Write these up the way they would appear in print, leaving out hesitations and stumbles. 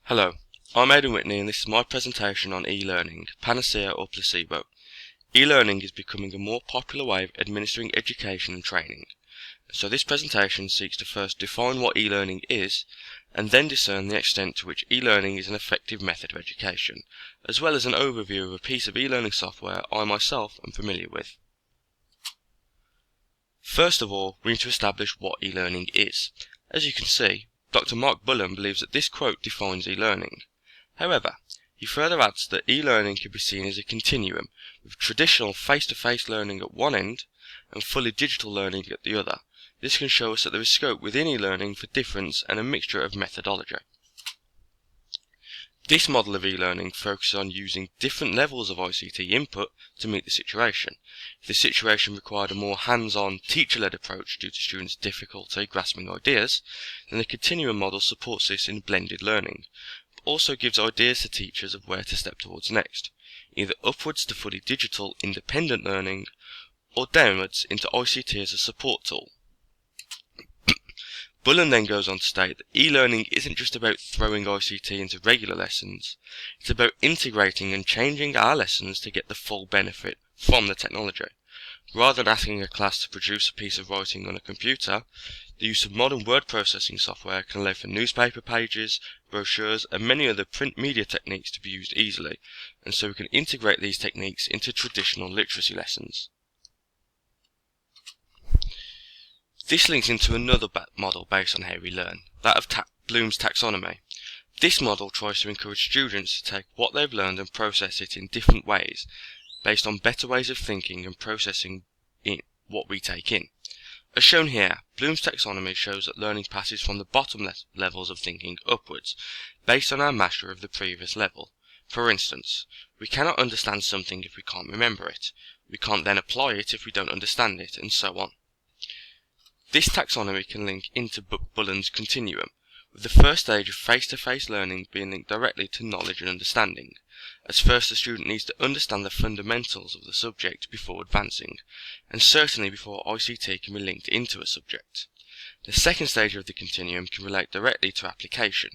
Hello, I'm Aidan Whitney and this is my presentation on e-learning, panacea or placebo. E-learning is becoming a more popular way of administering education and training. So this presentation seeks to first define what e-learning is and then discern the extent to which e-learning is an effective method of education, as well as an overview of a piece of e-learning software I myself am familiar with. First of all, we need to establish what e-learning is. As you can see, Dr. Mark Bullen believes that this quote defines e-learning. However, he further adds that e-learning can be seen as a continuum, with traditional face-to-face learning at one end and fully digital learning at the other. This can show us that there is scope within e-learning for difference and a mixture of methodology. This model of e-learning focuses on using different levels of ICT input to meet the situation. If the situation required a more hands-on, teacher-led approach due to students' difficulty grasping ideas, then the continuum model supports this in blended learning, but also gives ideas to teachers of where to step towards next, either upwards to fully digital, independent learning, or downwards into ICT as a support tool. Bullen then goes on to state that e-learning isn't just about throwing ICT into regular lessons, it's about integrating and changing our lessons to get the full benefit from the technology. Rather than asking a class to produce a piece of writing on a computer, the use of modern word processing software can allow for newspaper pages, brochures and many other print media techniques to be used easily, and so we can integrate these techniques into traditional literacy lessons. This links into another model based on how we learn, that of Bloom's taxonomy. This model tries to encourage students to take what they've learned and process it in different ways, based on better ways of thinking and processing what we take in. As shown here, Bloom's taxonomy shows that learning passes from the bottom levels of thinking upwards, based on our mastery of the previous level. For instance, we cannot understand something if we can't remember it, we can't then apply it if we don't understand it, and so on. This taxonomy can link into Bullen's continuum, with the first stage of face-to-face learning being linked directly to knowledge and understanding, as first the student needs to understand the fundamentals of the subject before advancing, and certainly before ICT can be linked into a subject. The second stage of the continuum can relate directly to application,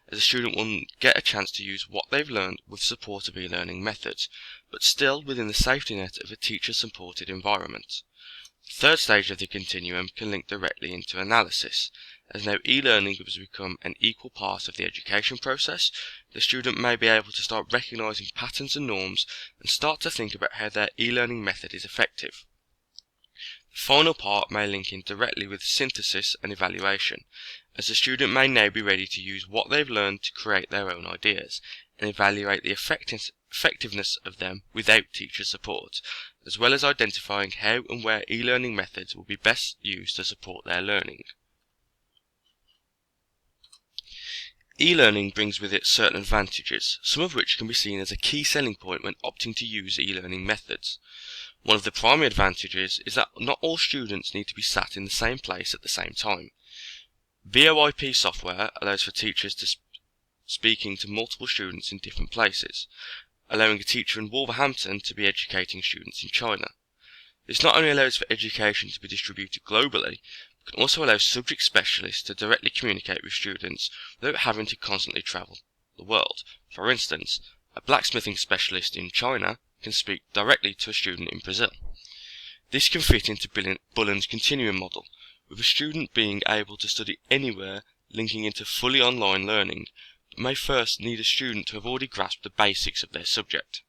as the student will get a chance to use what they've learned with support of e-learning methods, but still within the safety net of a teacher-supported environment. The third stage of the continuum can link directly into analysis, as now e-learning has become an equal part of the education process. The student may be able to start recognizing patterns and norms and start to think about how their e-learning method is effective. The final part may link in directly with synthesis and evaluation, as the student may now be ready to use what they've learned to create their own ideas and evaluate the effectiveness of them without teacher support, as well as identifying how and where e-learning methods will be best used to support their learning. E-learning brings with it certain advantages, some of which can be seen as a key selling point when opting to use e-learning methods. One of the primary advantages is that not all students need to be sat in the same place at the same time. VoIP software allows for teachers to speaking to multiple students in different places, allowing a teacher in Wolverhampton to be educating students in China. This not only allows for education to be distributed globally, but can also allow subject specialists to directly communicate with students without having to constantly travel the world. For instance, a blacksmithing specialist in China can speak directly to a student in Brazil. This can fit into Bullen's continuum model, with a student being able to study anywhere, linking into fully online learning, but may first need a student to have already grasped the basics of their subject.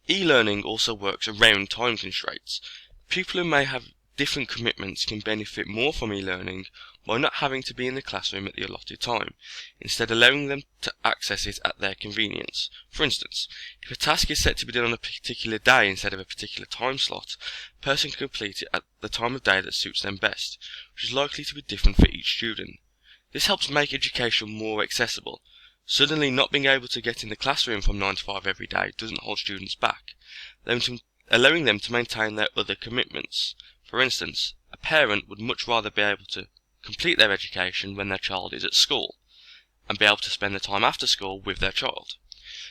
E-learning also works around time constraints. People who may have different commitments can benefit more from e-learning by not having to be in the classroom at the allotted time, instead allowing them to access it at their convenience. For instance, if a task is set to be done on a particular day instead of a particular time slot, a person can complete it at the time of day that suits them best, which is likely to be different for each student. This helps make education more accessible. Suddenly not being able to get in the classroom from 9 to 5 every day doesn't hold students back, allowing them to maintain their other commitments. For instance, a parent would much rather be able to complete their education when their child is at school, and be able to spend the time after school with their child.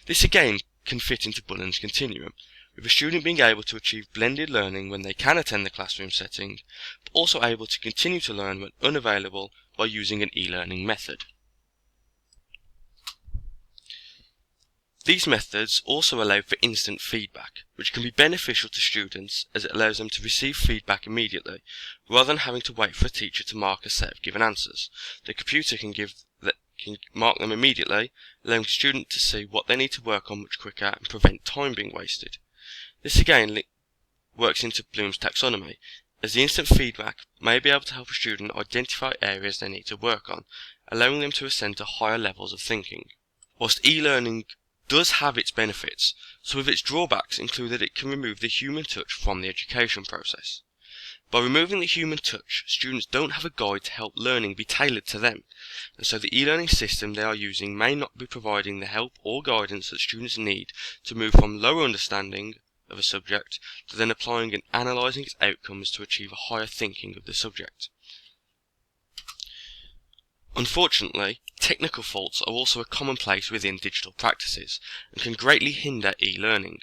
This again can fit into Bullen's continuum, with a student being able to achieve blended learning when they can attend the classroom setting, but also able to continue to learn when unavailable by using an e-learning method. These methods also allow for instant feedback, which can be beneficial to students as it allows them to receive feedback immediately, rather than having to wait for a teacher to mark a set of given answers. The computer can mark them immediately, allowing the student to see what they need to work on much quicker and prevent time being wasted. This again works into Bloom's taxonomy, as the instant feedback may be able to help a student identify areas they need to work on, allowing them to ascend to higher levels of thinking. Whilst e-learning does have its benefits, some of its drawbacks include that it can remove the human touch from the education process. By removing the human touch, students don't have a guide to help learning be tailored to them, and so the e-learning system they are using may not be providing the help or guidance that students need to move from lower understanding of a subject to then applying and analysing its outcomes to achieve a higher thinking of the subject. Unfortunately, technical faults are also a commonplace within digital practices and can greatly hinder e-learning.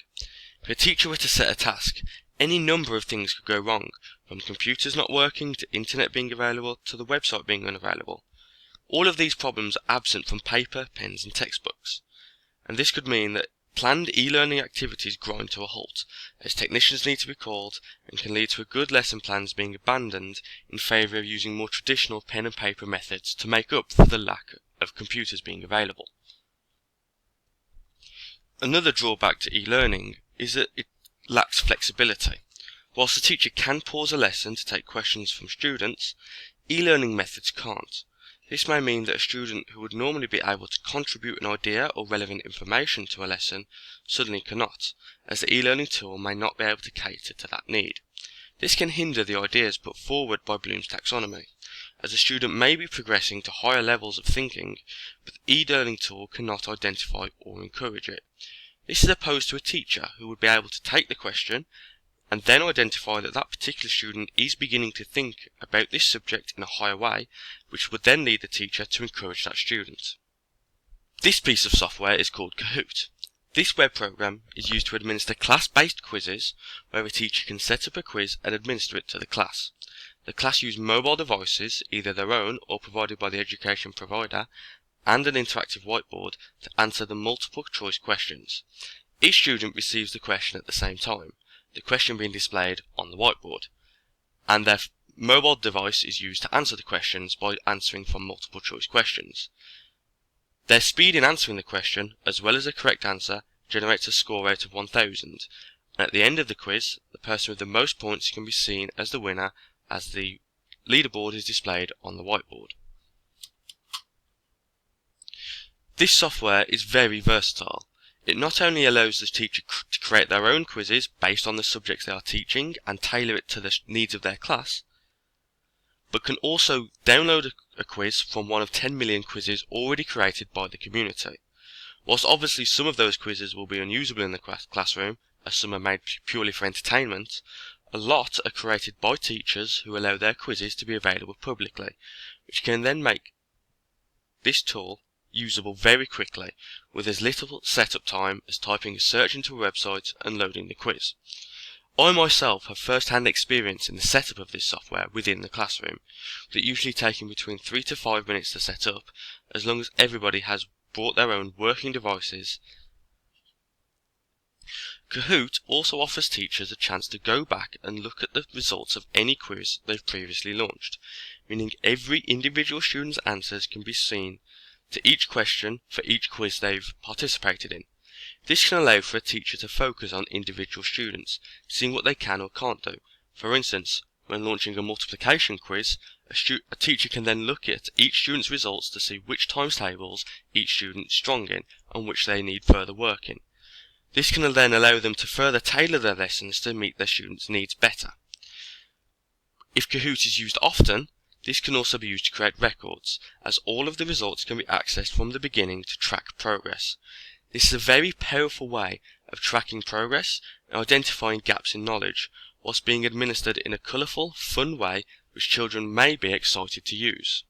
If a teacher were to set a task, any number of things could go wrong, from computers not working to internet being available to the website being unavailable. All of these problems are absent from paper, pens and textbooks, and this could mean that planned e-learning activities grind to a halt, as technicians need to be called, and can lead to good lesson plans being abandoned in favour of using more traditional pen and paper methods to make up for the lack of computers being available. Another drawback to e-learning is that it lacks flexibility. Whilst the teacher can pause a lesson to take questions from students, e-learning methods can't. This may mean that a student who would normally be able to contribute an idea or relevant information to a lesson suddenly cannot, as the e-learning tool may not be able to cater to that need. This can hinder the ideas put forward by Bloom's taxonomy, as a student may be progressing to higher levels of thinking, but the e-learning tool cannot identify or encourage it. This is opposed to a teacher who would be able to take the question and then identify that that particular student is beginning to think about this subject in a higher way, which would then lead the teacher to encourage that student. This piece of software is called Kahoot. This web program is used to administer class-based quizzes, where a teacher can set up a quiz and administer it to the class. The class use mobile devices, either their own or provided by the education provider, and an interactive whiteboard to answer the multiple choice questions. Each student receives the question at the same time, the question being displayed on the whiteboard, and their mobile device is used to answer the questions by answering from multiple choice questions. Their speed in answering the question, as well as a correct answer, generates a score out of 1000, and at the end of the quiz, the person with the most points can be seen as the winner as the leaderboard is displayed on the whiteboard. This software is very versatile. It not only allows the teacher to create their own quizzes based on the subjects they are teaching and tailor it to the needs of their class, but can also download a quiz from one of 10 million quizzes already created by the community. Whilst obviously some of those quizzes will be unusable in the classroom, as some are made purely for entertainment, a lot are created by teachers who allow their quizzes to be available publicly, which can then make this tool usable very quickly, with as little setup time as typing a search into a website and loading the quiz. I myself have first-hand experience in the setup of this software within the classroom, with it usually taking between 3 to 5 minutes to set up, as long as everybody has brought their own working devices. Kahoot also offers teachers a chance to go back and look at the results of any quiz they've previously launched, meaning every individual student's answers can be seen to each question for each quiz they've participated in. This can allow for a teacher to focus on individual students, seeing what they can or can't do. For instance, when launching a multiplication quiz, a teacher can then look at each student's results to see which times tables each student is strong in and which they need further work in. This can then allow them to further tailor their lessons to meet their students' needs better. If Kahoot is used often, this can also be used to create records, as all of the results can be accessed from the beginning to track progress. This is a very powerful way of tracking progress and identifying gaps in knowledge, whilst being administered in a colourful, fun way which children may be excited to use.